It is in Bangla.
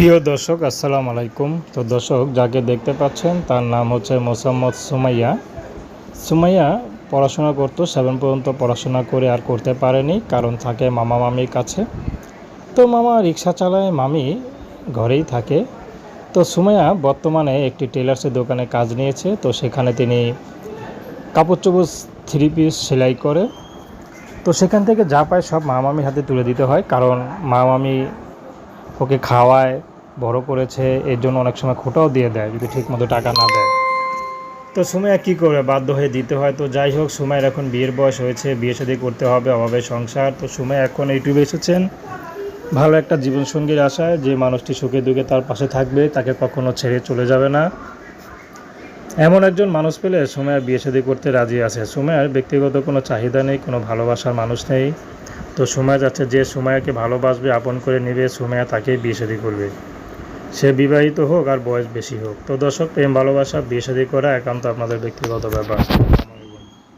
প্রিয় দর্শক আসসালামু আলাইকুম। তো দর্শক যাকে দেখতে পাচ্ছেন তার নাম হচ্ছে মোসাম্মদ সুমাইয়া। সুমাইয়া পড়াশোনা করতো, 7 পর্যন্ত পড়াশোনা করে আর করতে পারেনি, কারণ থাকে মামা মামির কাছে। তো মামা রিক্সা চালায়, মামি ঘরেই থাকে। তো সুমাইয়া বর্তমানে একটি টেলার্সের দোকানে কাজ নিয়েছে। তো সেখানে তিনি কাপড় চোপড় 3 পিস সেলাই করে। তো সেখান থেকে যা পায় সব মা মামির হাতে তুলে দিতে হয়, কারণ মা মামি ওকে খাওয়ায়, বড় করেছে, এর জন্য অনেক সময় খোঁটাও দিয়ে দেয় যদি ঠিকমতো টাকা না দেয়। তো সুমাইয়া কী করবে, বাধ্য হয়ে দিতে হয়। তো যাই হোক, সুমাইয়ার এখন বিয়ের বয়স হয়েছে, বিয়ে শাদী করতে হবে, অভাবে সংসার। তো সুমাইয়া এখন ইউটিউবে এসেছেন ভালো একটা জীবনসঙ্গীর আশায়, যে মানুষটি সুখে দুঃখে তার পাশে থাকবে, তাকে কখনো ছেড়ে চলে যাবে না, এমন একজন মানুষ পেলে সুমাইয়া বিয়ে শাদী করতে রাজি আছে। সুমাইয়ার ব্যক্তিগত কোনো চাহিদা নেই, কোনো ভালোবাসার মানুষ নেই। তো সুমাইয়া যাচ্ছে যে সুমাইয়াকে ভালোবাসবে, আপন করে নেবে, সুমাইয়া তাকেই বিয়ে শাদী করবে, সে বিবাহিত হোক আর বয়স বেশি হোক। তো দর্শক, প্রেম ভালোবাসা বিয়ে শাদী করা একান্ত আপনাদের ব্যক্তিগত ব্যাপার।